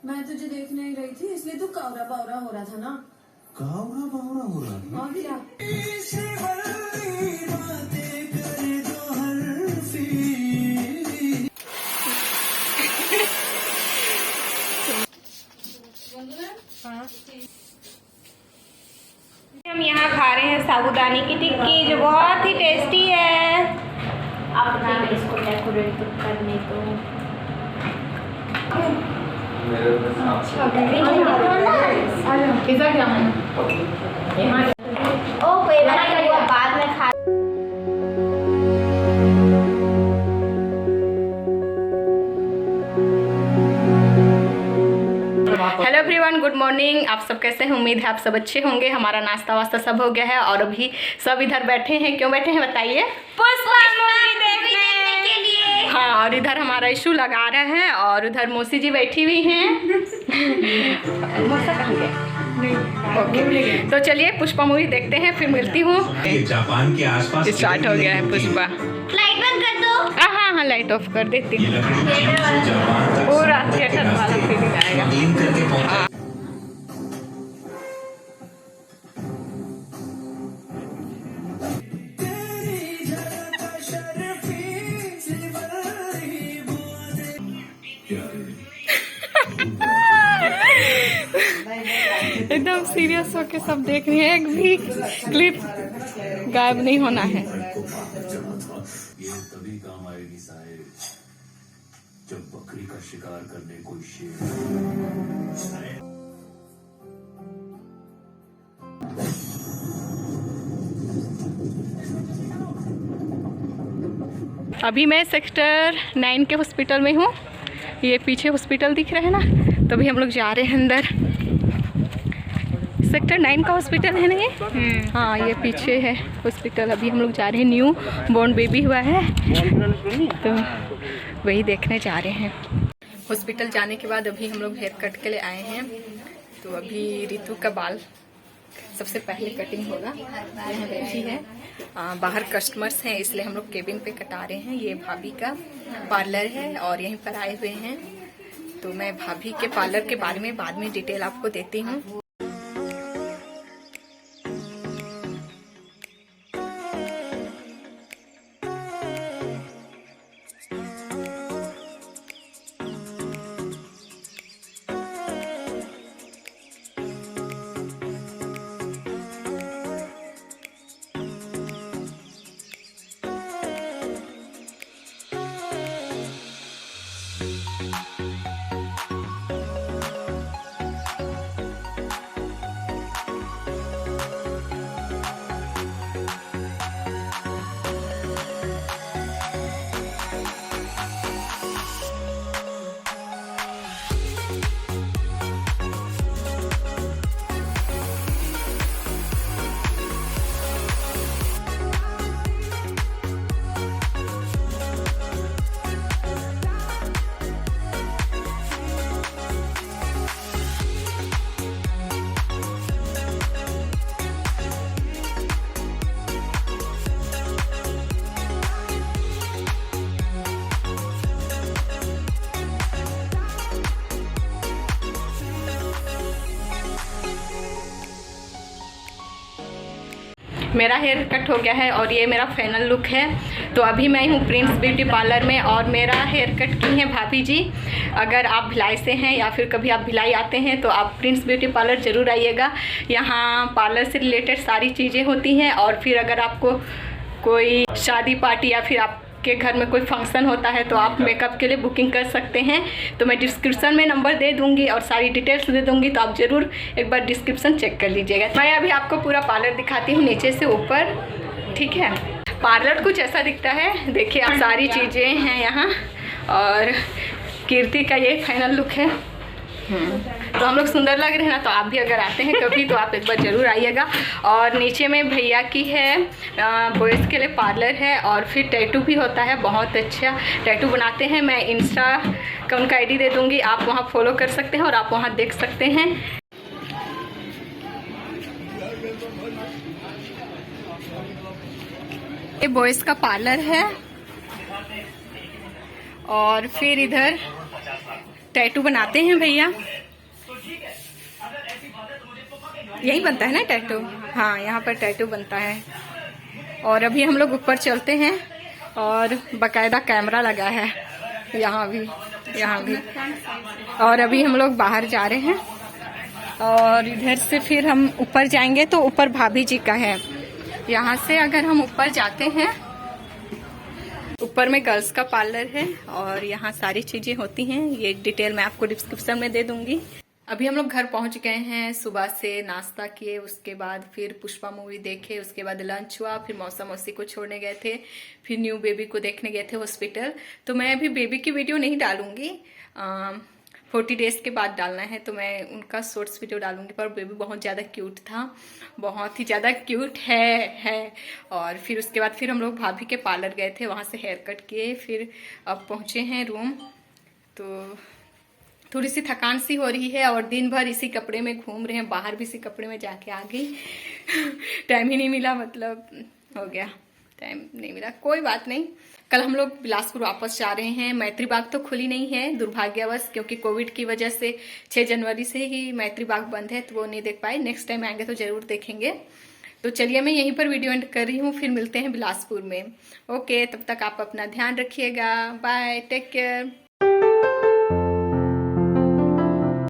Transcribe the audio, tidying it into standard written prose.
मैं तुझे देखने ही रही थी, इसलिए तू कावरा बावरा हो रहा था ना। कावरा बावरा हो रहा था? और क्या। हम यहाँ खा रहे हैं साबूदाने की टिक्की जो बहुत ही टेस्टी है। अपना इसको डेकोरेट करने को पिज्जा क्या है? ओ कोई बात नहीं, बाद में खा। Hello everyone, good morning. आप सब कैसे हैं? उम्मीद है आप सब अच्छे होंगे। हमारा नाश्ता वास्ता सब हो गया है और अभी सब इधर बैठे हैं। क्यों बैठे हैं बताइए? पुष्पा मूवी देखने के लिए। हाँ, और इधर हमारा इशू लगा रहा है और उधर मौसी जी बैठी हुई हैं। मौसा कहाँ गए? ओके, तो चलिए पुष्पा मूवी देखते हैं, फिर मिलती हूँ। जापान के आसपास स्टार्ट हो गया है पुष्पा। लाइट बंद कर दो। हाँ, लाइट ऑफ कर देती हूँ। पूरा थिएटर वाला फीलिंग आएगा। एकदम सीरियस होके सब देख रहे हैं, एक भी क्लिप गायब नहीं होना है। ये तभी काम आएगी साहेब, जब बकरी का शिकार करने कोई शेर। अभी मैं सेक्टर 9 के हॉस्पिटल में हूँ। ये पीछे हॉस्पिटल दिख रहा है ना, तो अभी हम लोग जा रहे हैं अंदर। सेक्टर 9 का हॉस्पिटल है ना ये? हाँ, ये पीछे है हॉस्पिटल। अभी हम लोग जा रहे हैं, न्यू बॉर्न बेबी हुआ है तो वही देखने जा रहे हैं। हॉस्पिटल जाने के बाद अभी हम लोग हेयर कट के लिए आए हैं। तो अभी रितु का बाल सबसे पहले कटिंग होगा। यहाँ बैठी है, बाहर कस्टमर्स हैं इसलिए हम लोग केबिन पे कटा रहे हैं। ये भाभी का पार्लर है और यहीं पर आए हुए हैं। तो मैं भाभी के पार्लर के बारे में बाद में डिटेल आपको देती हूँ। मेरा हेयर कट हो गया है और ये मेरा फाइनल लुक है। तो अभी मैं हूँ प्रिंस ब्यूटी पार्लर में और मेरा हेयर कट की है भाभी जी। अगर आप भिलाई से हैं या फिर कभी आप भिलाई आते हैं तो आप प्रिंस ब्यूटी पार्लर ज़रूर आइएगा। यहाँ पार्लर से रिलेटेड सारी चीज़ें होती हैं और फिर अगर आपको कोई शादी पार्टी या फिर आपके घर में कोई फंक्शन होता है तो आप मेकअप के लिए बुकिंग कर सकते हैं। तो मैं डिस्क्रिप्शन में नंबर दे दूंगी और सारी डिटेल्स दे दूंगी, तो आप ज़रूर एक बार डिस्क्रिप्शन चेक कर लीजिएगा। मैं अभी आपको पूरा पार्लर दिखाती हूँ नीचे से ऊपर, ठीक है। पार्लर कुछ ऐसा दिखता है, देखिए आप सारी चीज़ें हैं यहाँ। और कीर्ति का ये फाइनल लुक है। तो हम लोग सुंदर लग रहे हैं ना, तो आप भी अगर आते हैं कभी तो आप एक बार ज़रूर आइएगा। और नीचे में भैया की है, बॉयज़ के लिए पार्लर है और फिर टैटू भी होता है, बहुत अच्छा टैटू बनाते हैं। मैं इंस्टा का उनका आईडी दे दूँगी, आप वहाँ फॉलो कर सकते हैं और आप वहाँ देख सकते हैं। ये बॉयज़ का पार्लर है और फिर इधर टैटू बनाते हैं भैया, यही बनता है ना टैटू? हाँ, यहाँ पर टैटू बनता है। और अभी हम लोग ऊपर चलते हैं और बकायदा कैमरा लगा है यहाँ भी, यहाँ भी। और अभी हम लोग बाहर जा रहे हैं और इधर से फिर हम ऊपर जाएंगे तो ऊपर भाभी जी का है। यहाँ से अगर हम ऊपर जाते हैं, ऊपर में गर्ल्स का पार्लर है और यहाँ सारी चीजें होती हैं। ये डिटेल मैं आपको डिस्क्रिप्शन में दे दूंगी। अभी हम लोग घर पहुंच गए हैं। सुबह से नाश्ता किए, उसके बाद फिर पुष्पा मूवी देखे, उसके बाद लंच हुआ, फिर मौसा मौसी को छोड़ने गए थे, फिर न्यू बेबी को देखने गए थे हॉस्पिटल। तो मैं अभी बेबी की वीडियो नहीं डालूंगी, 40 डेज के बाद डालना है तो मैं उनका शॉर्ट्स वीडियो डालूंगी। पर बेबी बहुत ज़्यादा क्यूट था, बहुत ही ज़्यादा क्यूट है। और फिर उसके बाद फिर हम लोग भाभी के पार्लर गए थे, वहाँ से हेयर कट किए, फिर अब पहुँचे हैं रूम। तो थोड़ी सी थकान सी हो रही है और दिन भर इसी कपड़े में घूम रहे हैं, बाहर भी इसी कपड़े में जाके आ गई। टाइम ही नहीं मिला, मतलब हो गया, टाइम नहीं मिला, कोई बात नहीं। कल हम लोग बिलासपुर वापस जा रहे हैं। मैत्री बाग तो खुली नहीं है दुर्भाग्यवश, क्योंकि कोविड की वजह से 6 जनवरी से ही मैत्री बाग बंद है, तो वो नहीं देख पाए। नेक्स्ट टाइम आएंगे तो जरूर देखेंगे। तो चलिए मैं यहीं पर वीडियो एंड कर रही हूँ, फिर मिलते हैं बिलासपुर में। ओके, तब तक आप अपना ध्यान रखिएगा। Bye, take care.